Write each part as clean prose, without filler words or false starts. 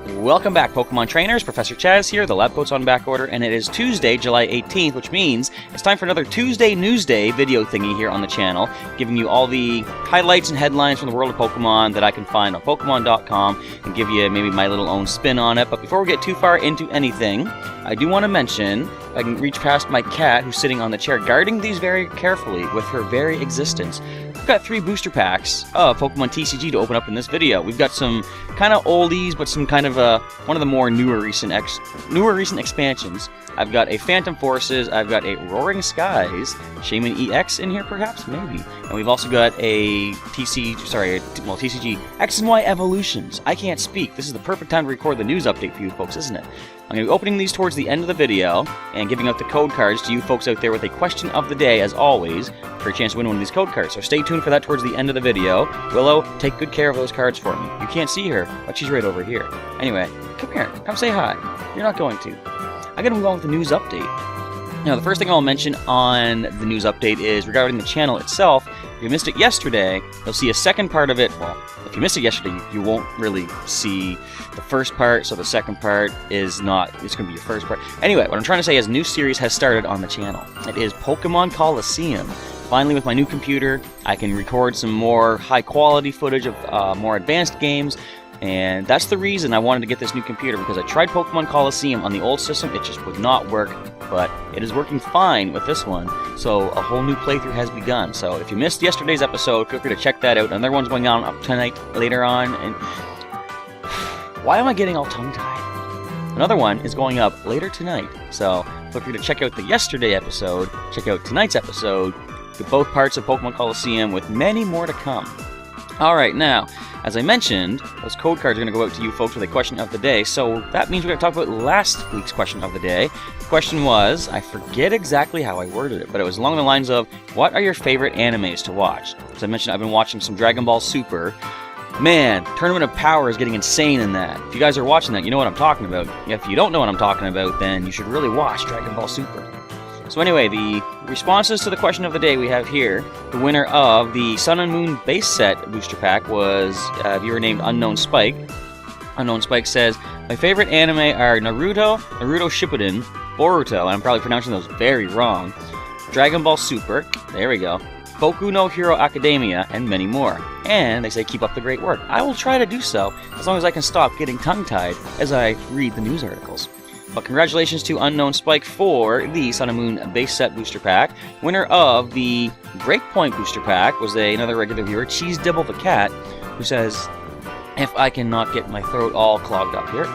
Welcome back, Pokemon Trainers. Professor Chaz here, the lab coat's on back order, and it is Tuesday, July 18th, which means it's time for another Tuesday Newsday video thingy here on the channel, giving you all the highlights and headlines from the world of Pokemon that I can find on Pokemon.com and give you maybe my little own spin on it. But before we get too far into anything, I do want to mention, I can reach past my cat who's sitting on the chair, guarding these very carefully with her very existence. We've got 3 booster packs of Pokemon TCG to open up in this video. We've got some kind of oldies, but some kind of one of the more newer recent expansions. I've got a Phantom Forces, I've got a Roaring Skies, Shaman EX in here perhaps, maybe. And we've also got a TCG X and Y Evolutions. I can't speak. This is the perfect time to record the news update for you folks, isn't it? I'm going to be opening these towards the end of the video and giving out the code cards to you folks out there with a question of the day, as always, for a chance to win one of these code cards. So stay tuned for that towards the end of the video. Willow, take good care of those cards for me. You can't see her, but she's right over here. Anyway, come here. Come say hi. You're not going to. I gotta move on with the news update. Now, the first thing I'll mention on the news update is regarding the channel itself. If you missed it yesterday, you'll see a second part of it. Well, if you missed it yesterday, you won't really see the first part, so the second part is not, it's going to be your first part. Anyway, what I'm trying to say is a new series has started on the channel. It is Pokemon Coliseum. Finally, with my new computer, I can record some more high-quality footage of more advanced games. And that's the reason I wanted to get this new computer, because I tried Pokemon Coliseum on the old system, it just would not work, but it is working fine with this one, so a whole new playthrough has begun. So if you missed yesterday's episode, feel free to check that out. Another one's going on up tonight, later on, and why am I getting all tongue-tied? Another one is going up later tonight, so feel free to check out the yesterday episode, check out tonight's episode, get both parts of Pokemon Coliseum with many more to come. Alright, now, as I mentioned, those code cards are going to go out to you folks with a question of the day, so that means we're going to talk about last week's question of the day. The question was, I forget exactly how I worded it, but it was along the lines of, what are your favorite animes to watch? As I mentioned, I've been watching some Dragon Ball Super. Man, Tournament of Power is getting insane in that. If you guys are watching that, you know what I'm talking about. If you don't know what I'm talking about, then you should really watch Dragon Ball Super. So anyway, the responses to the question of the day we have here. The winner of the Sun and Moon base set booster pack was a viewer named Unknown Spike. Unknown Spike says, my favorite anime are Naruto, Naruto Shippuden, Boruto, and I'm probably pronouncing those very wrong, Dragon Ball Super, there we go, Boku no Hero Academia, and many more. And they say keep up the great work. I will try to do so, as long as I can stop getting tongue-tied as I read the news articles. But congratulations to Unknown Spike for the Sun and Moon base set booster pack. Winner of the Breakpoint booster pack was another regular viewer, Cheese Dibble the Cat, who says, if I cannot get my throat all clogged up here.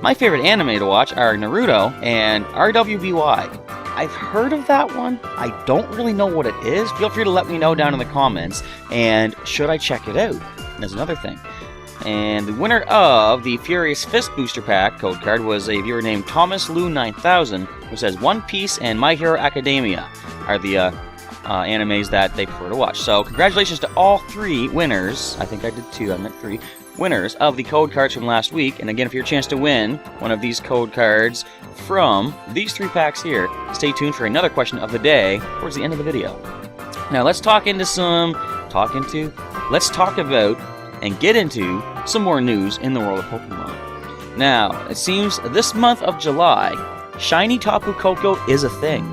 My favorite anime to watch are Naruto and RWBY. I've heard of that one. I don't really know what it is. Feel free to let me know down in the comments. And should I check it out? That's another thing. And the winner of the Furious Fist booster pack code card was a viewer named Thomas Lou 9000, who says One Piece and My Hero Academia are the animes that they prefer to watch. So congratulations to all 3 winners. I think I did 2, I meant 3 winners of the code cards from last week. And again, for your chance to win one of these code cards from these 3 packs here, stay tuned for another question of the day towards the end of the video. Now let's talk about and get into some more news in the world of Pokemon. Now, it seems this month of July, Shiny Tapu Koko is a thing.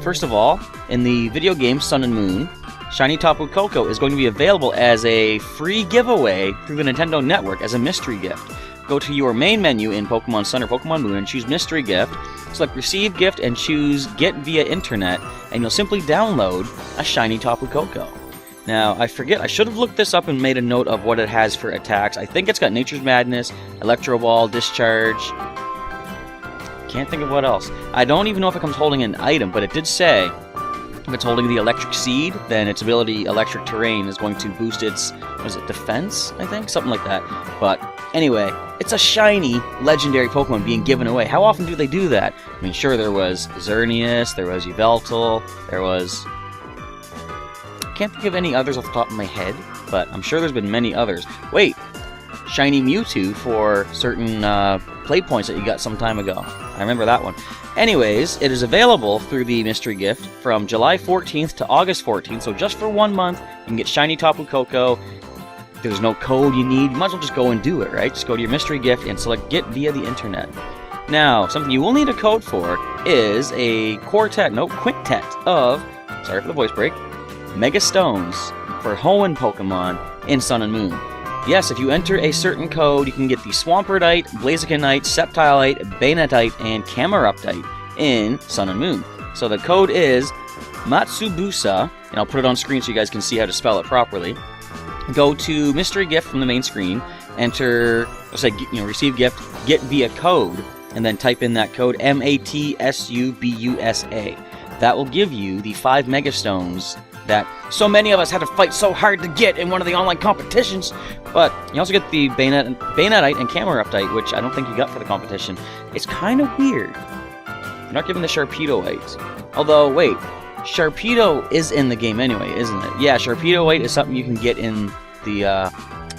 First of all, in the video game Sun and Moon, Shiny Tapu Koko is going to be available as a free giveaway through the Nintendo Network as a mystery gift. Go to your main menu in Pokemon Sun or Pokemon Moon and choose Mystery Gift, select Receive Gift and choose Get Via Internet, and you'll simply download a Shiny Tapu Koko. Now, I forget, I should have looked this up and made a note of what it has for attacks. I think it's got Nature's Madness, Electro Ball, Discharge. Can't think of what else. I don't even know if it comes holding an item, but it did say if it's holding the Electric Seed, then its ability Electric Terrain is going to boost its, defense, I think? Something like that. But anyway, it's a shiny, legendary Pokemon being given away. How often do they do that? I mean, sure, there was Xerneas, there was Yveltal, there was... Can't think of any others off the top of my head, but I'm sure there's been many others. Wait, Shiny Mewtwo for certain play points that you got some time ago. I remember that one. Anyways, it is available through the mystery gift from July 14th to August 14th, so just for 1 month, you can get Shiny Tapu Koko there's no code you need, you might as well just go and do it, right? Just go to your mystery gift and select Get via the internet. Now, something you will need a code for is a quintet of, sorry for the voice break, Mega Stones for Hoenn Pokemon in Sun and Moon. Yes, if you enter a certain code, you can get the Swamperdite, Blazikenite, Sceptilite, Banetite, and Cameruptite in Sun and Moon. So the code is Matsubusa, and I'll put it on screen so you guys can see how to spell it properly. Go to Mystery Gift from the main screen, enter, let's say, receive gift, get via code, and then type in that code, MATSUBUSA. That will give you the 5 Mega Stones that so many of us had to fight so hard to get in one of the online competitions. But you also get the Banetite and Cameruptite, which I don't think you got for the competition. It's kind of weird. You're not given the Sharpedoite. Although, wait, Sharpedo is in the game anyway, isn't it? Yeah, Sharpedoite is something you can get in the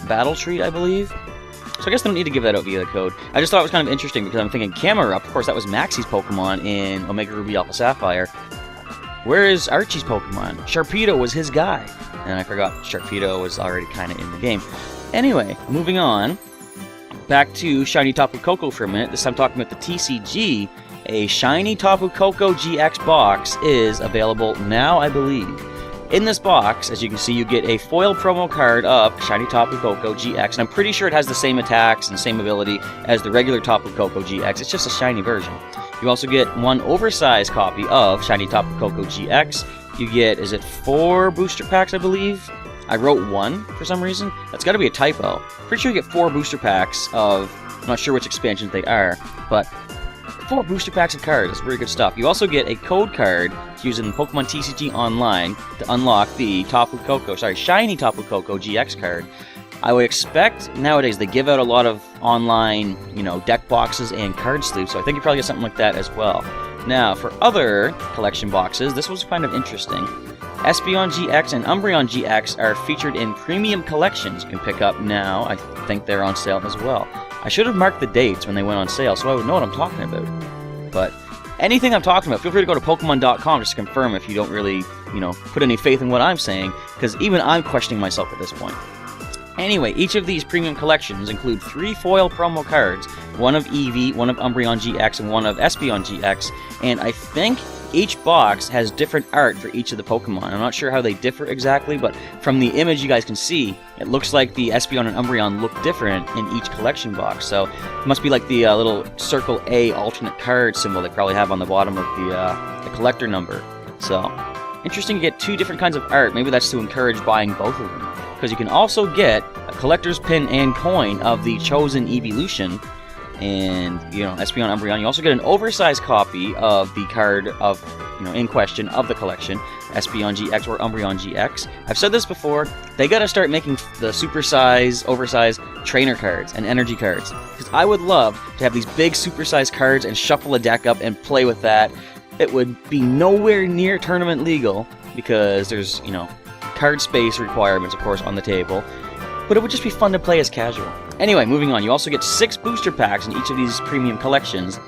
Battle Treat, I believe. So I guess they don't need to give that out via the code. I just thought it was kind of interesting because I'm thinking Camerupt, of course that was Maxie's Pokemon in Omega Ruby Alpha Sapphire. Where is Archie's Pokemon? Sharpedo was his guy. And I forgot Sharpedo was already kind of in the game. Anyway, moving on. Back to Shiny Tapu Koko for a minute. This time talking about the TCG. A Shiny Tapu Koko GX box is available now, I believe. In this box, as you can see, you get a foil promo card of Shiny Tapu Koko GX, and I'm pretty sure it has the same attacks and same ability as the regular Tapu Koko GX. It's just a shiny version. You also get one oversized copy of Shiny Tapu Koko GX. You get, is it 4 booster packs, I believe? I wrote 1 for some reason. That's got to be a typo. Pretty sure you get 4 booster packs of, I'm not sure which expansions they are, but 4 booster packs of cards. That's very good stuff. You also get a code card using Pokemon TCG Online to unlock the Shiny Tapu Koko GX card. I would expect nowadays they give out a lot of online, deck boxes and card sleeves, so I think you probably get something like that as well. Now, for other collection boxes, this was kind of interesting. Espeon GX and Umbreon GX are featured in premium collections you can pick up now. I think they're on sale as well. I should have marked the dates when they went on sale so I would know what I'm talking about. But anything I'm talking about, feel free to go to Pokemon.com just to confirm if you don't really, put any faith in what I'm saying, because even I'm questioning myself at this point. Anyway, each of these premium collections include 3 foil promo cards, one of Eevee, one of Umbreon GX, and one of Espeon GX, and I think each box has different art for each of the Pokemon. I'm not sure how they differ exactly, but from the image you guys can see, it looks like the Espeon and Umbreon look different in each collection box, so it must be like the little circle A alternate card symbol they probably have on the bottom of the collector number. So, interesting to get 2 different kinds of art. Maybe that's to encourage buying both of them. Because you can also get a collector's pin and coin of the chosen evolution, and Espeon, Umbreon. You also get an oversized copy of the card of in question of the collection, Espeon GX or Umbreon GX. I've said this before, they gotta start making the supersize, oversized trainer cards and energy cards, because I would love to have these big supersized cards and shuffle a deck up and play with that. It would be nowhere near tournament legal because there's card space requirements, of course, on the table, but it would just be fun to play as casual. Anyway, moving on, you also get 6 booster packs in each of these premium collections,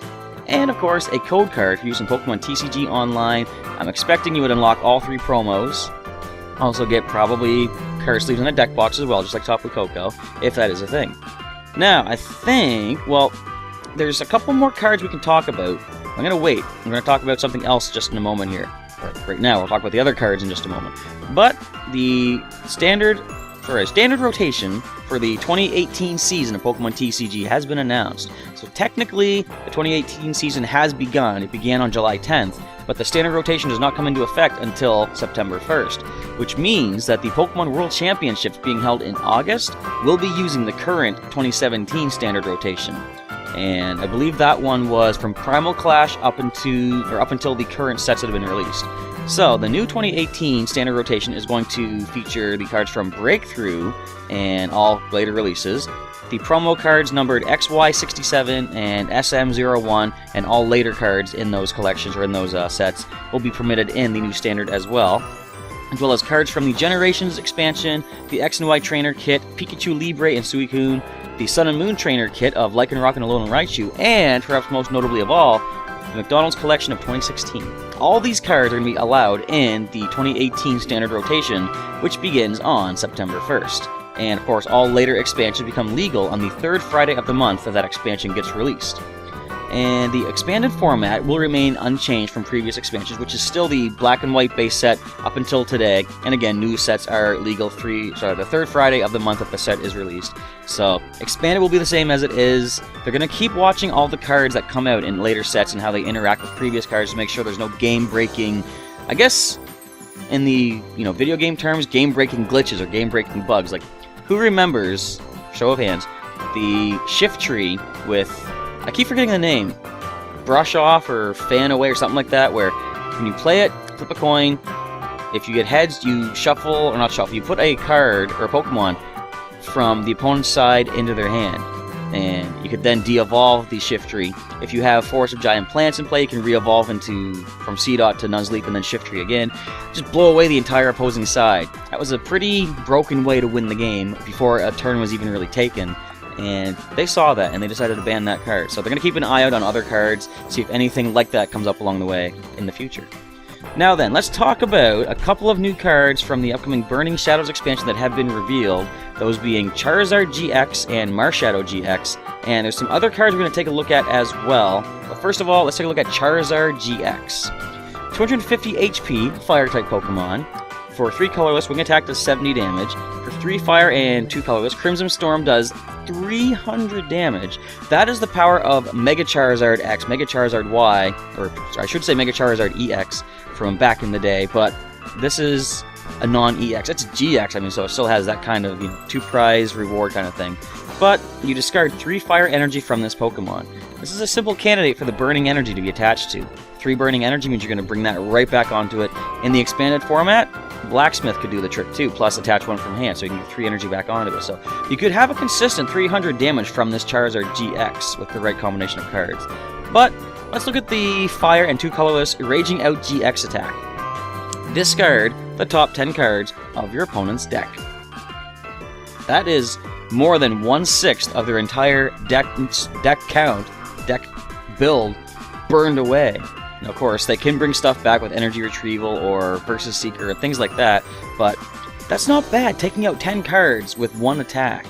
and of course, a code card for use in Pokemon TCG Online. I'm expecting you would unlock all 3 promos. Also get probably card sleeves in a deck box as well, just like Tapu Koko, if that is a thing. Now, I think, there's a couple more cards we can talk about. I'm going to wait. I'm going to talk about something else just in a moment here. Right now, we'll talk about the other cards in just a moment. But the standard rotation for the 2018 season of Pokemon TCG has been announced. So technically, the 2018 season has begun. It began on July 10th, but the standard rotation does not come into effect until September 1st, which means that the Pokemon World Championships being held in August will be using the current 2017 standard rotation. And I believe that one was from Primal Clash up until the current sets that have been released. So, the new 2018 standard rotation is going to feature the cards from Breakthrough and all later releases, the promo cards numbered XY67 and SM01, and all later cards in those collections or in those sets will be permitted in the new standard as well as cards from the Generations expansion, the X and Y Trainer Kit, Pikachu Libre and Suicune, the Sun and Moon Trainer Kit of Lycanroc and Alolan Raichu, and perhaps most notably of all, the McDonald's Collection of 2016. All these cards are going to be allowed in the 2018 standard rotation, which begins on September 1st. And of course, all later expansions become legal on the third Friday of the month that expansion gets released. And the expanded format will remain unchanged from previous expansions, which is still the black and white base set up until today. And again, new sets are legal the third Friday of the month that the set is released. So expanded will be the same as it is. They're going to keep watching all the cards that come out in later sets and how they interact with previous cards to make sure there's no game-breaking, I guess, in the video game terms, game-breaking glitches or game-breaking bugs. Like, who remembers, show of hands, the shift tree with, I keep forgetting the name, brush off or fan away or something like that, where when you play it, flip a coin, if you get heads, you shuffle, or not shuffle, you put a card or a Pokemon from the opponent's side into their hand. And you could then de-evolve the shift tree. If you have Forest of Giant Plants in play, you can re-evolve from Seedot to Nuzleaf and then shift tree again. Just blow away the entire opposing side. That was a pretty broken way to win the game before a turn was even really taken. And they saw that, and they decided to ban that card. So they're going to keep an eye out on other cards, see if anything like that comes up along the way in the future. Now then, let's talk about a couple of new cards from the upcoming Burning Shadows expansion that have been revealed, those being Charizard GX and Marshadow GX, and there's some other cards we're going to take a look at as well. But first of all, let's take a look at Charizard GX. 250 HP, Fire-type Pokemon. For 3 colorless, Wing Attack does 70 damage. For 3 fire and 2 colorless, Crimson Storm does 300 damage. That is the power of Mega Charizard X, Mega Charizard Y, or I should say Mega Charizard EX from back in the day, but this is a non-EX. It's GX, I mean, so it still has that kind of 2 prize reward kind of thing. But you discard 3 fire energy from this Pokemon. This is a simple candidate for the burning energy to be attached to. 3 burning energy means you're going to bring that right back onto it. In the expanded format, Blacksmith could do the trick too, plus attach 1 from hand, so you can get 3 energy back onto it. So you could have a consistent 300 damage from this Charizard GX with the right combination of cards. But let's look at the fire and 2 colorless Raging Out GX attack. Discard the top 10 cards of your opponent's deck. That is more than 1/6 of their entire deck build burned away. Now, of course, they can bring stuff back with Energy Retrieval or Versus Seeker and things like that, but that's not bad, taking out 10 cards with 1 attack.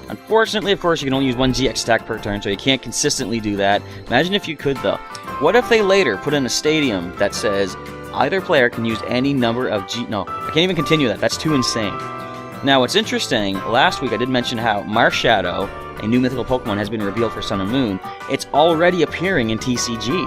Unfortunately, of course, you can only use 1 GX attack per turn, so you can't consistently do that. Imagine if you could, though. What if they later put in a stadium that says either player can use any number of No, I can't even continue that. That's too insane. Now, what's interesting, last week I did mention how Marshadow, a new mythical Pokemon, has been revealed for Sun and Moon. It's already appearing in TCG.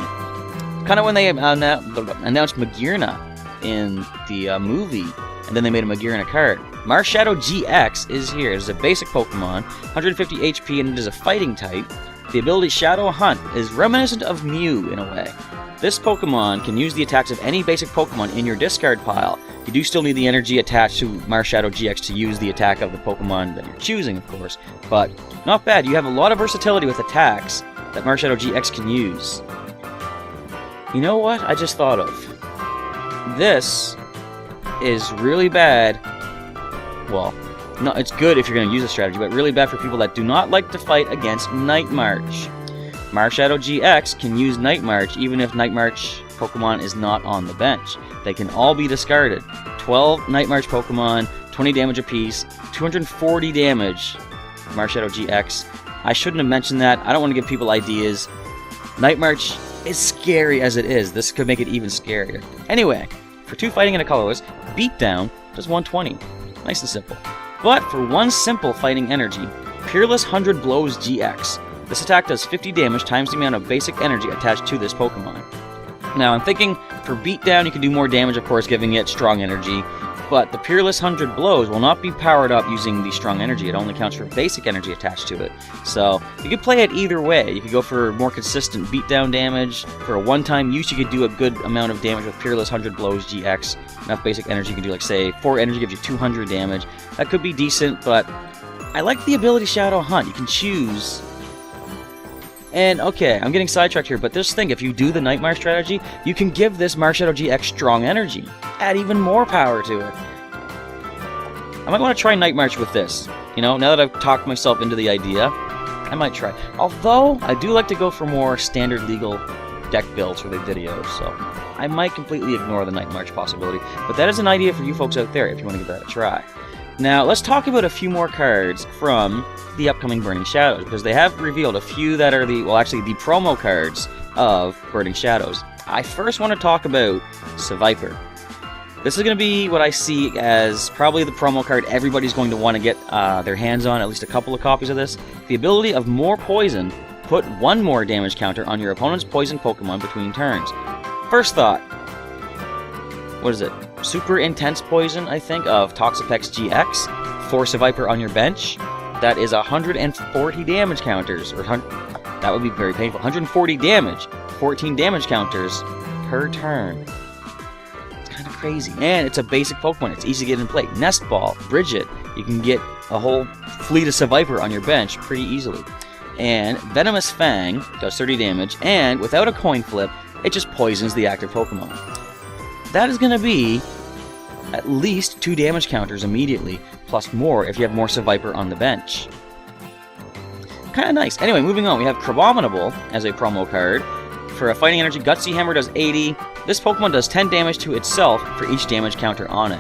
Kind of when they announced Magearna in the movie, and then they made a Magearna card. Marshadow GX is here. It's a basic Pokemon, 150 HP, and it is a fighting type. The ability Shadow Hunt is reminiscent of Mew in a way. This Pokemon can use the attacks of any basic Pokemon in your discard pile. You do still need the energy attached to Marshadow GX to use the attack of the Pokemon that you're choosing, of course. But not bad. You have a lot of versatility with attacks that Marshadow GX can use. You know what I just thought of? This is really bad. Well, no, it's good if you're going to use a strategy, but really bad for people that do not like to fight against Night March. Marshadow GX can use Night March even if Night March Pokemon is not on the bench. They can all be discarded. 12 Night March Pokemon, 20 damage apiece, 240 damage. Marshadow GX. I shouldn't have mentioned that. I don't want to give people ideas. Night March is scary as it is. This could make it even scarier. Anyway, for 2 fighting and a colorless, Beatdown does 120. Nice and simple. But for 1 simple fighting energy, Peerless 100 Blows GX. This attack does 50 damage times the amount of basic energy attached to this Pokemon. Now, I'm thinking for Beatdown, you can do more damage, of course, giving it strong energy. But the Peerless 100 Blows will not be powered up using the strong energy. It only counts for basic energy attached to it. So you could play it either way. You could go for more consistent beatdown damage. For a one-time use, you could do a good amount of damage with Peerless 100 Blows GX. Enough basic energy, you can do, like, say, 4 energy gives you 200 damage. That could be decent, but I like the ability Shadow Hunt. You can choose. And, okay, I'm getting sidetracked here, but just think, if you do the Night March strategy, you can give this Marshadow GX strong energy. Add even more power to it. I might want to try Night March with this. You know, now that I've talked myself into the idea, I might try. Although, I do like to go for more standard legal deck builds for the videos, so I might completely ignore the Night March possibility. But that is an idea for you folks out there if you want to give that a try. Now, let's talk about a few more cards from the upcoming Burning Shadows, because they have revealed a few that are the promo cards of Burning Shadows. I first want to talk about Seviper. This is going to be what I see as probably the promo card everybody's going to want to get their hands on, at least a couple of copies of this. The ability of more poison, put one more damage counter on your opponent's poison Pokemon between turns. First thought, what is it? Super Intense Poison, I think, of Toxapex GX. Force a Viper on your bench. That is 140 damage counters, or that would be very painful. 140 damage, 14 damage counters per turn. Kind of crazy. And it's a basic Pokemon. It's easy to get in play. Nest Ball, Bridget. You can get a whole fleet of Seviper on your bench pretty easily. And Venomous Fang does 30 damage, and without a coin flip, it just poisons the active Pokemon. That is going to be at least 2 damage counters immediately, plus more if you have more Seviper on the bench. Kind of nice. Anyway, moving on, we have Crabominable as a promo card. For a Fighting Energy, Gutsy Hammer does 80. This Pokemon does 10 damage to itself for each damage counter on it.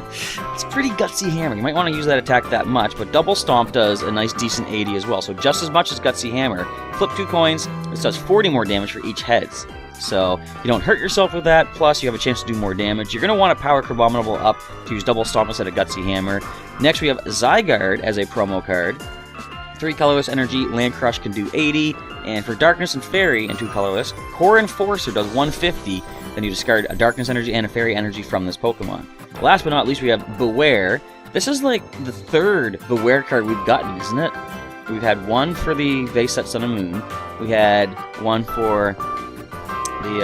It's pretty Gutsy Hammer. You might want to use that attack that much, but Double Stomp does a nice decent 80 as well. So just as much as Gutsy Hammer. Flip 2 coins, this does 40 more damage for each heads. So you don't hurt yourself with that, plus you have a chance to do more damage. You're going to want to power Crabominable up to use Double Stomp instead of Gutsy Hammer. Next we have Zygarde as a promo card. 3 colorless energy, Land Crush can do 80, and for Darkness and Fairy and 2 colorless, Core Enforcer does 150, then you discard a Darkness energy and a Fairy energy from this Pokemon. Last but not least, we have Beware. This is like the 3rd Beware card we've gotten, isn't it? We've had one for the base set Sun and Moon, we had one for the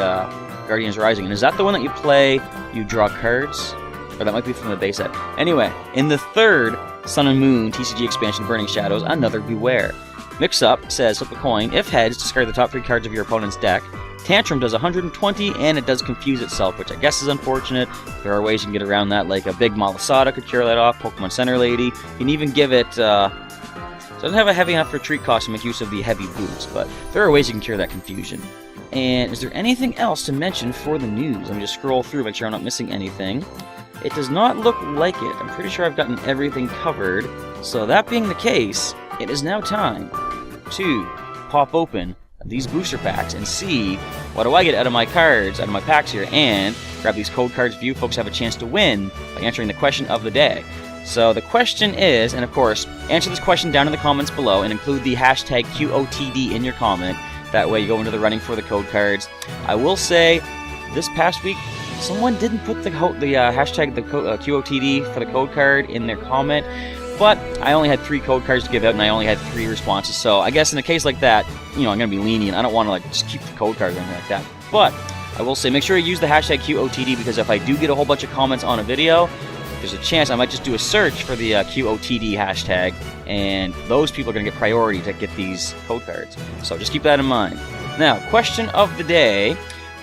Guardians Rising, and is that the one that you play, you draw cards? Or that might be from the base set. Anyway, in the 3rd Sun and Moon TCG expansion Burning Shadows, another Beware. Mix Up says flip a coin. If heads, discard the top 3 cards of your opponent's deck. Tantrum does 120, and it does confuse itself, which I guess is unfortunate. There are ways you can get around that, like a big Malasada could cure that off, Pokemon Center Lady. You can even give it, doesn't have a heavy enough retreat cost to make use of the heavy boots, but there are ways you can cure that confusion. And is there anything else to mention for the news? Let me just scroll through, make sure I'm not missing anything. It does not look like it. I'm pretty sure I've gotten everything covered. So that being the case, it is now time to pop open these booster packs and see what do I get out of my cards, out of my packs here, and grab these code cards for you folks have a chance to win by answering the question of the day. So the question is, and of course, answer this question down in the comments below and include the hashtag QOTD in your comment. That way you go into the running for the code cards. I will say, this past week, someone didn't put the hashtag QOTD for the code card in their comment, but I only had 3 code cards to give out, and I only had 3 responses. So I guess in a case like that, I'm going to be lenient. I don't want to just keep the code cards or anything like that. But I will say, make sure you use the hashtag QOTD, because if I do get a whole bunch of comments on a video, there's a chance I might just do a search for the QOTD hashtag, and those people are going to get priority to get these code cards. So just keep that in mind. Now, question of the day.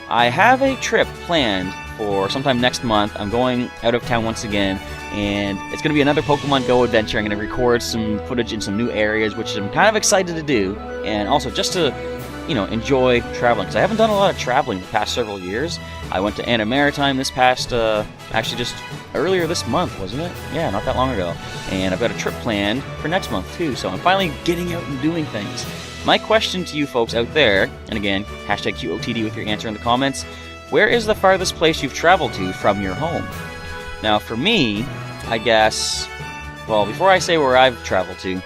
I have a trip planned for sometime next month. I'm going out of town once again, and it's going to be another Pokemon Go adventure. I'm going to record some footage in some new areas, which I'm kind of excited to do, and also just to, enjoy traveling, because I haven't done a lot of traveling the past several years. I went to Anna Maritime this past, actually just earlier this month, wasn't it? Yeah, not that long ago. And I've got a trip planned for next month too, so I'm finally getting out and doing things. My question to you folks out there, and again, hashtag QOTD with your answer in the comments, where is the farthest place you've traveled to from your home? Now for me, I guess, well, before I say where I've traveled to,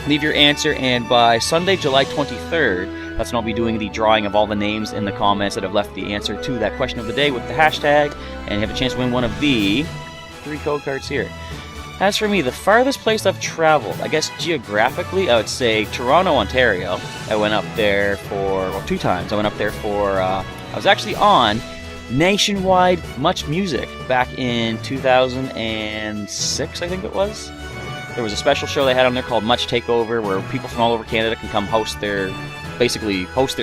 leave your answer, and by Sunday, July 23rd, that's when I'll be doing the drawing of all the names in the comments that have left the answer to that question of the day with the hashtag, and you have a chance to win one of the 3 code cards here. As for me, the farthest place I've traveled, I guess geographically, I would say Toronto, Ontario. I went up there for, 2 times. I went up there for, I was actually on Nationwide Much Music back in 2006, I think it was. There was a special show they had on there called Much Takeover, where people from all over Canada can come host their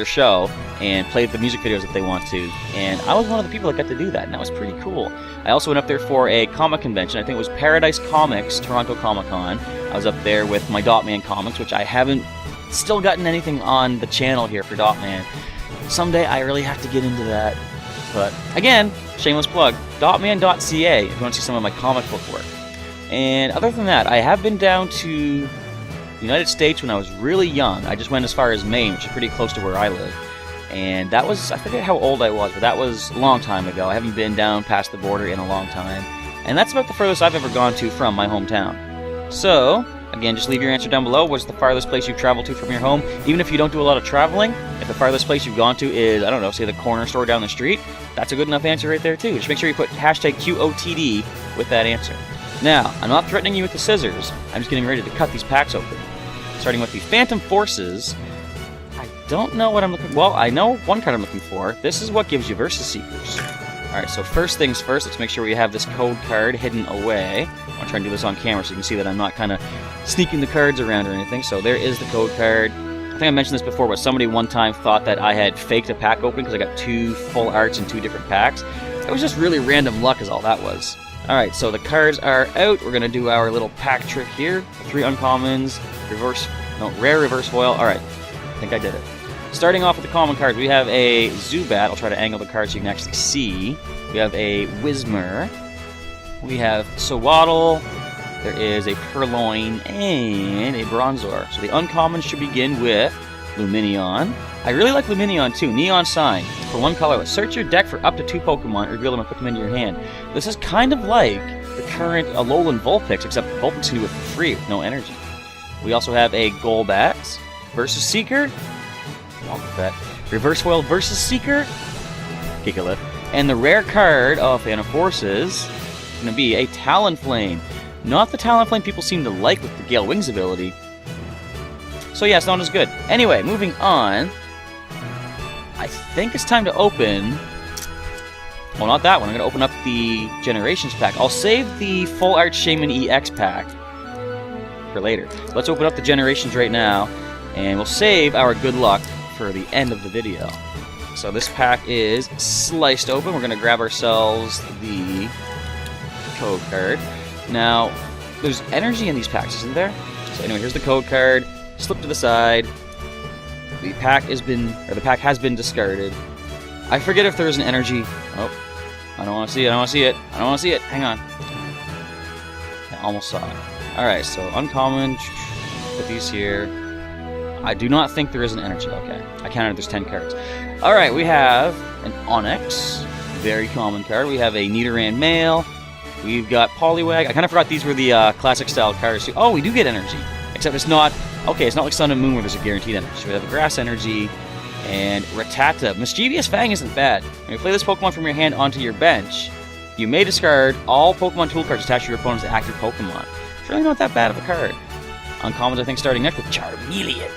show and play the music videos that they want to. And I was one of the people that got to do that, and that was pretty cool. I also went up there for a comic convention. I think it was Paradise Comics, Toronto Comic Con. I was up there with my Dotman comics, which I haven't still gotten anything on the channel here for Dotman. Someday I really have to get into that. But again, shameless plug, dotman.ca if you want to see some of my comic book work. And other than that, I have been down to the United States when I was really young. I just went as far as Maine, which is pretty close to where I live. And that was, I forget how old I was, but that was a long time ago. I haven't been down past the border in a long time. And that's about the furthest I've ever gone to from my hometown. So, again, just leave your answer down below. What's the farthest place you've traveled to from your home? Even if you don't do a lot of traveling, if the farthest place you've gone to is, I don't know, say the corner store down the street, that's a good enough answer right there too. Just make sure you put hashtag QOTD with that answer. Now, I'm not threatening you with the scissors. I'm just getting ready to cut these packs open. Starting with the Phantom Forces. I don't know what I'm looking for. Well, I know one card I'm looking for. This is what gives you Versus Seekers. Alright, so first things first, let's make sure we have this code card hidden away. I'm going to try and do this on camera so you can see that I'm not kind of sneaking the cards around or anything. So there is the code card. I think I mentioned this before, but somebody one time thought that I had faked a pack opening because I got 2 full arts in 2 different packs. It was just really random luck is all that was. Alright, so the cards are out. We're going to do our little pack trick here. 3 uncommons, rare reverse foil. Alright, I think I did it. Starting off with the common cards, we have a Zubat. I'll try to angle the card so you can actually see. We have a Whismur. We have Sewaddle. There is a Purloin and a Bronzor. So the uncommons should begin with Lumineon. I really like Lumineon too. Neon Sign. For 1 colorless. Search your deck for up to 2 Pokemon, reveal them and put them into your hand. This is kind of like the current Alolan Vulpix, except Vulpix can do it for free with no energy. We also have a Golbat, Versus Seeker, Reverse Foil Versus Seeker, Gigalith, and the rare card of Phantom Forces is going to be a Talonflame. Not the Talonflame people seem to like with the Gale Wings ability. So yeah, it's not as good. Anyway, moving on. I think it's time to open... Well, not that one. I'm going to open up the Generations pack. I'll save the Full Art Shaman EX pack for later. Let's open up the Generations right now, and we'll save our good luck for the end of the video. So this pack is sliced open. We're going to grab ourselves the code card. Now, there's energy in these packs, isn't there? So anyway, here's the code card. Slip to the side. The pack has been discarded. I forget if there is an energy. Oh, I don't want to see it. I don't want to see it. I don't want to see it. Hang on. I almost saw it. Alright, so uncommon. Put these here. I do not think there is an energy. Okay. I counted there's 10 cards. Alright, we have an Onix. Very common card. We have a Nidoran Male. We've got Poliwag. I kind of forgot these were the classic style cards too. Oh, we do get energy. Except it's not... Okay, it's not like Sun and Moon where there's a guaranteed energy. So we have a Grass Energy and Rattata. Mischievous Fang isn't bad. When you play this Pokemon from your hand onto your bench, you may discard all Pokemon tool cards attached to your opponent's active Pokemon. It's really not that bad of a card. Uncommons, I think, starting next with Charmeleon.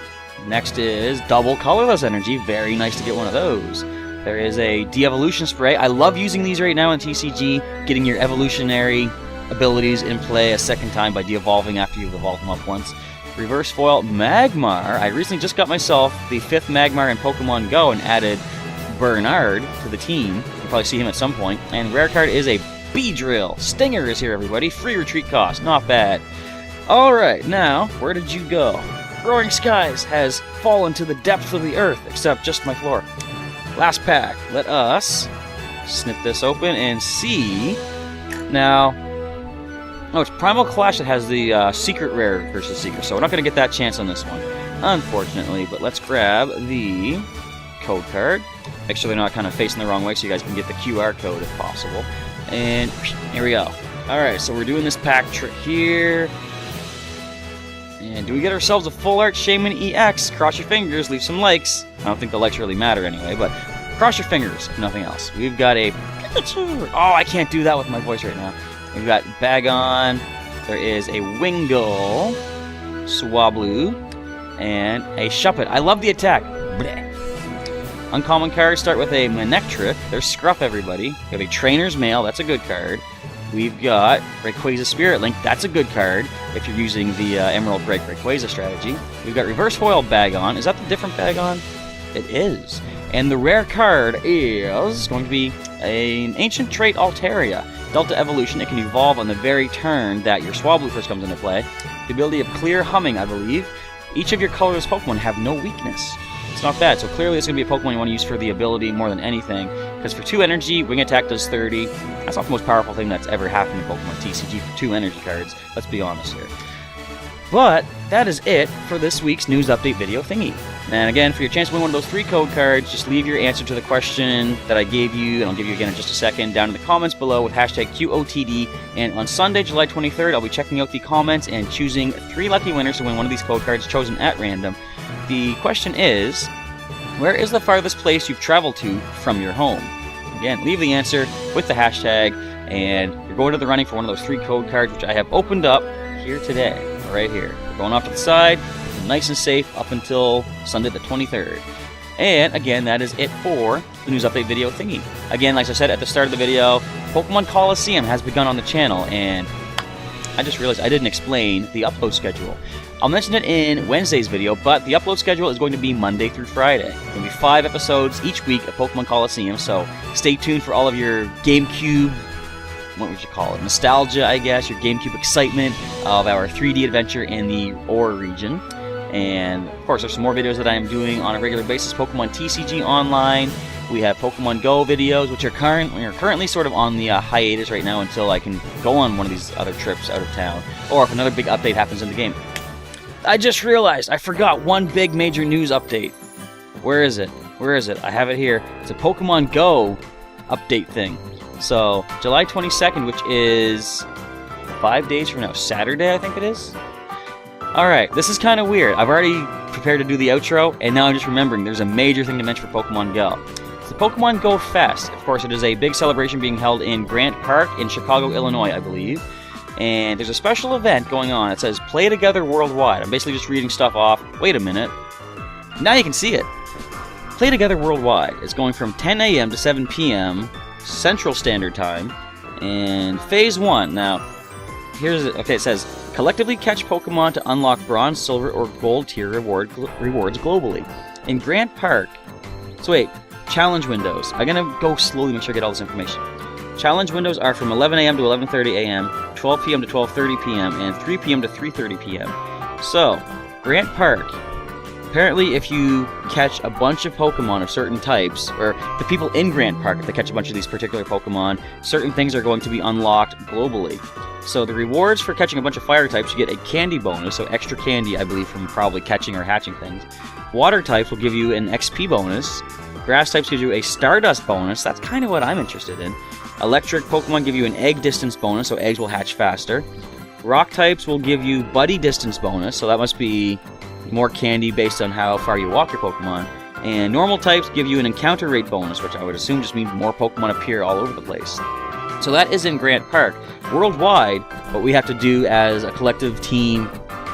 Next is double colorless energy. Very nice to get one of those. There is a de-evolution spray. I love using these right now in TCG, getting your evolutionary abilities in play a second time by de-evolving after you've evolved them up once. Reverse foil Magmar. I recently just got myself the 5th Magmar in Pokemon Go and added Bernard to the team. You'll probably see him at some point. And rare card is a Beedrill. Stinger is here, everybody. Free retreat cost. Not bad. Alright, now, where did you go? Roaring Skies has fallen to the depths of the earth, except just my floor. Last pack. Let us snip this open and see. Now, oh, it's Primal Clash that has the secret rare versus seeker, so we're not going to get that chance on this one, unfortunately. But let's grab the code card. Make sure they're not kind of facing the wrong way so you guys can get the QR code if possible. And here we go. Alright, so we're doing this pack trick here. And do we get ourselves a Full Art Shaman EX? Cross your fingers, leave some likes. I don't think the likes really matter anyway, but cross your fingers, if nothing else. We've got a Pikachu. Oh, I can't do that with my voice right now. We've got Bagon. There is a Wingull, Swablu, and a Shuppet. I love the attack. Blech. Uncommon cards start with a Manectric. There's Scruff, everybody. We have a Trainer's Mail. That's a good card. We've got Rayquaza Spirit Link. That's a good card if you're using the Emerald Break Rayquaza strategy. We've got Reverse Foil Bagon. Is that the different Bagon? It is. And the rare card is going to be an Ancient Trait Altaria. Delta Evolution. It can evolve on the very turn that your Swablu first comes into play. The ability of Clear Humming, I believe. Each of your colorless Pokemon have no weakness. It's not bad. So clearly it's going to be a Pokemon you want to use for the ability more than anything. Because for 2 energy, Wing Attack does 30. That's not the most powerful thing that's ever happened in Pokemon TCG for 2 energy cards. Let's be honest here. But that is it for this week's news update video thingy. And again, for your chance to win one of those 3 code cards, just leave your answer to the question that I gave you, and I'll give you again in just a second, down in the comments below with hashtag QOTD. And on Sunday, July 23rd, I'll be checking out the comments and choosing 3 lucky winners to win one of these code cards chosen at random. The question is, where is the farthest place you've traveled to from your home? Again, leave the answer with the hashtag, and you're going to the running for one of those 3 code cards, which I have opened up here today. Right here. We're going off to the side, nice and safe up until Sunday the 23rd. And again, that is it for the news update video thingy. Again, like I said at the start of the video, Pokemon Coliseum has begun on the channel, and I just realized I didn't explain the upload schedule. I'll mention it in Wednesday's video, but the upload schedule is going to be Monday through Friday. It's going to be 5 episodes each week of Pokemon Coliseum, so stay tuned for all of your GameCube, what would you call it, nostalgia, I guess, your GameCube excitement of our 3D adventure in the Ore region. And of course, there's some more videos that I am doing on a regular basis. Pokemon TCG Online. We have Pokemon Go videos, which are currently sort of on the hiatus right now until I can go on one of these other trips out of town, or if another big update happens in the game. I just realized I forgot one big major news update. Where is it? Where is it? I have it here. It's a Pokemon Go update thing. So, July 22nd, which is 5 days from now, Saturday, I think it is? Alright, this is kind of weird. I've already prepared to do the outro, and now I'm just remembering there's a major thing to mention for Pokemon Go. It's the Pokemon Go Fest. Of course, it is a big celebration being held in Grant Park in Chicago, Illinois, I believe. And there's a special event going on. It says, Play Together Worldwide. I'm basically just reading stuff off. Wait a minute. Now you can see it. Play Together Worldwide. It's going from 10 a.m. to 7 p.m., Central Standard Time, and Phase 1. Now, it says, collectively catch Pokemon to unlock Bronze, Silver, or Gold tier rewards globally. In Grant Park, so wait, challenge windows. I'm going to go slowly, make sure I get all this information. Challenge windows are from 11 a.m. to 11:30 a.m., 12 p.m. to 12:30 p.m., and 3 p.m. to 3:30 p.m. So, Grant Park. Apparently, if you catch a bunch of Pokemon of certain types, or the people in Grant Park, if they catch a bunch of these particular Pokemon, certain things are going to be unlocked globally. So the rewards for catching a bunch of fire types, you get a candy bonus, so extra candy, I believe, from probably catching or hatching things. Water types will give you an XP bonus. Grass types gives you a Stardust bonus. That's kind of what I'm interested in. Electric Pokemon give you an egg distance bonus, so eggs will hatch faster. Rock types will give you buddy distance bonus, so that must be more candy based on how far you walk your Pokemon. And normal types give you an encounter rate bonus, which I would assume just means more Pokemon appear all over the place. So that is in Grant Park. Worldwide, what we have to do as a collective team,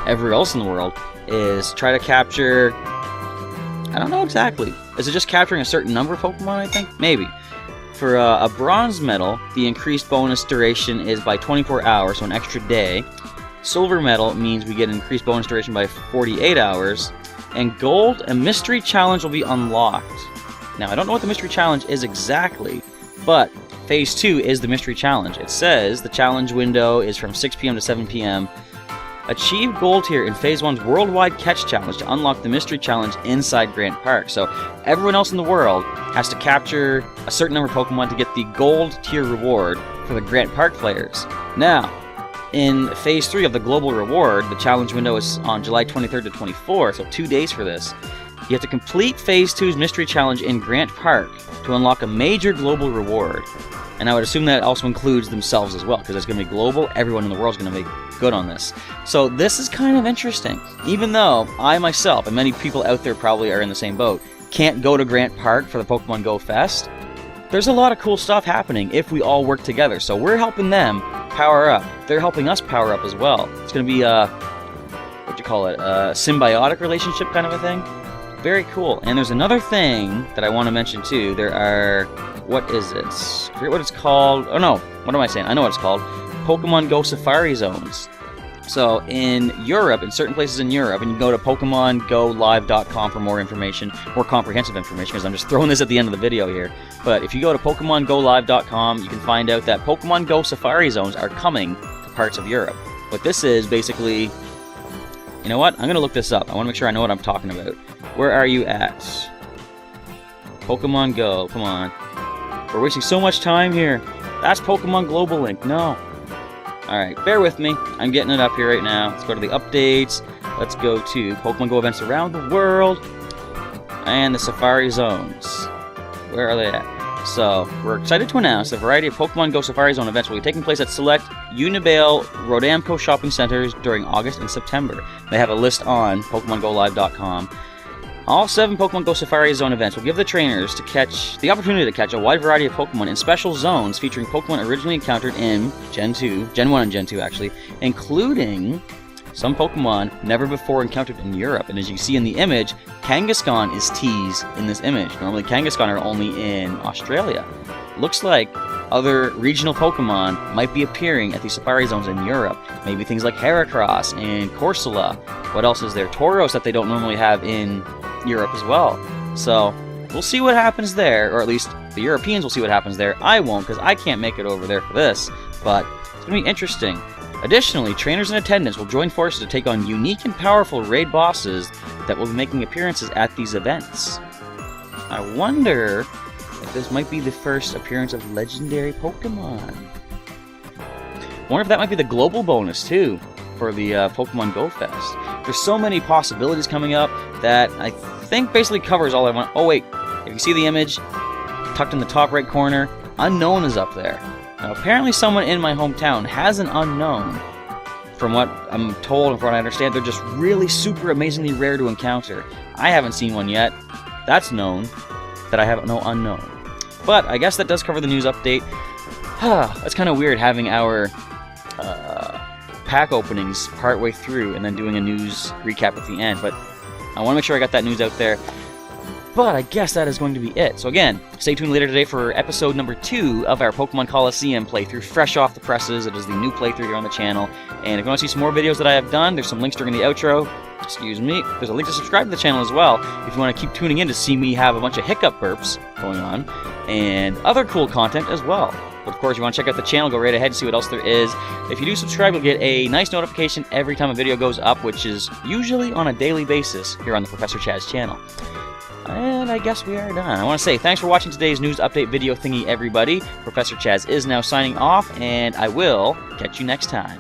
everywhere else in the world, is try to capture... I don't know exactly. Is it just capturing a certain number of Pokemon, I think? Maybe. For a bronze medal, the increased bonus duration is by 24 hours, so an extra day. Silver medal means we get an increased bonus duration by 48 hours. And gold, a mystery challenge will be unlocked. Now, I don't know what the mystery challenge is exactly, but Phase 2 is the mystery challenge. It says the challenge window is from 6 p.m. to 7 p.m. Achieve gold tier in Phase 1's Worldwide Catch Challenge to unlock the mystery challenge inside Grant Park. So everyone else in the world has to capture a certain number of Pokemon to get the gold tier reward for the Grant Park players. Now, in Phase 3 of the Global Reward, the challenge window is on July 23rd to 24th, so 2 days for this. You have to complete Phase 2's Mystery Challenge in Grant Park to unlock a major global reward. And I would assume that also includes themselves as well, because it's going to be global. Everyone in the world is going to make good on this. So this is kind of interesting. Even though I myself, and many people out there probably are in the same boat, can't go to Grant Park for the Pokemon Go Fest, there's a lot of cool stuff happening if we all work together. So we're helping them power up. They're helping us power up as well. It's going to be a, a symbiotic relationship kind of a thing. Very cool. And there's another thing that I want to mention too. There are, what is it? I forget what it's called. Oh no, what am I saying? I know what it's called. Pokemon Go Safari Zones. So in Europe, in certain places in Europe, and you can go to PokemonGoLive.com for more information, more comprehensive information, because I'm just throwing this at the end of the video here. But if you go to PokemonGoLive.com, you can find out that Pokemon Go Safari Zones are coming to parts of Europe. What this is, basically, You know what? I'm going to look this up. I want to make sure I know what I'm talking about. Where are you at? Pokemon Go. Come on. We're wasting so much time here. That's Pokemon Global Link. No. Alright, bear with me. I'm getting it up here right now. Let's go to the updates. Let's go to Pokemon Go events around the world. And the Safari Zones. Where are they at? So, we're excited to announce a variety of Pokemon Go Safari Zone events will be taking place at select Unibale Rodamco shopping centers during August and September. They have a list on PokemonGoLive.com. All 7 Pokemon Go Safari Zone events will give the trainers the opportunity to catch a wide variety of Pokemon in special zones featuring Pokemon originally encountered in Gen 1 and Gen 2 actually, including some Pokemon never before encountered in Europe. And as you see in the image, Kangaskhan is teased in this image. Normally Kangaskhan are only in Australia. Looks like other regional Pokemon might be appearing at these Safari Zones in Europe. Maybe things like Heracross and Corsola. What else is there? Tauros that they don't normally have in Europe as well. So we'll see what happens there, or at least the Europeans will see what happens there. I won't, because I can't make it over there for this, but it's going to be interesting. Additionally, trainers in attendance will join forces to take on unique and powerful raid bosses that will be making appearances at these events. I wonder if this might be the first appearance of legendary Pokemon. I wonder if that might be the global bonus too for the Pokemon Go Fest. There's so many possibilities coming up that I think basically covers all I want. Oh wait, if you see the image, tucked in the top right corner, Unknown is up there. Now apparently someone in my hometown has an Unknown. From what I'm told and from what I understand, they're just really super amazingly rare to encounter. I haven't seen one yet. That's known, that I have no Unknown. But I guess that does cover the news update. That's kind of weird having our pack openings partway through and then doing a news recap at the end, but I want to make sure I got that news out there. But I guess that is going to be it. So again, stay tuned later today for episode number 2 of our Pokemon Coliseum playthrough, fresh off the presses. It is the new playthrough here on the channel, and if you want to see some more videos that I have done, there's some links during the outro. Excuse me. There's a link to subscribe to the channel as well if you want to keep tuning in to see me have a bunch of hiccup burps going on, and other cool content as well. But of course, you want to check out the channel, go right ahead and see what else there is. If you do subscribe, you'll get a nice notification every time a video goes up, which is usually on a daily basis here on the Professor Chaz channel. And I guess we are done. I want to say thanks for watching today's news update video thingy, everybody. Professor Chaz is now signing off, and I will catch you next time.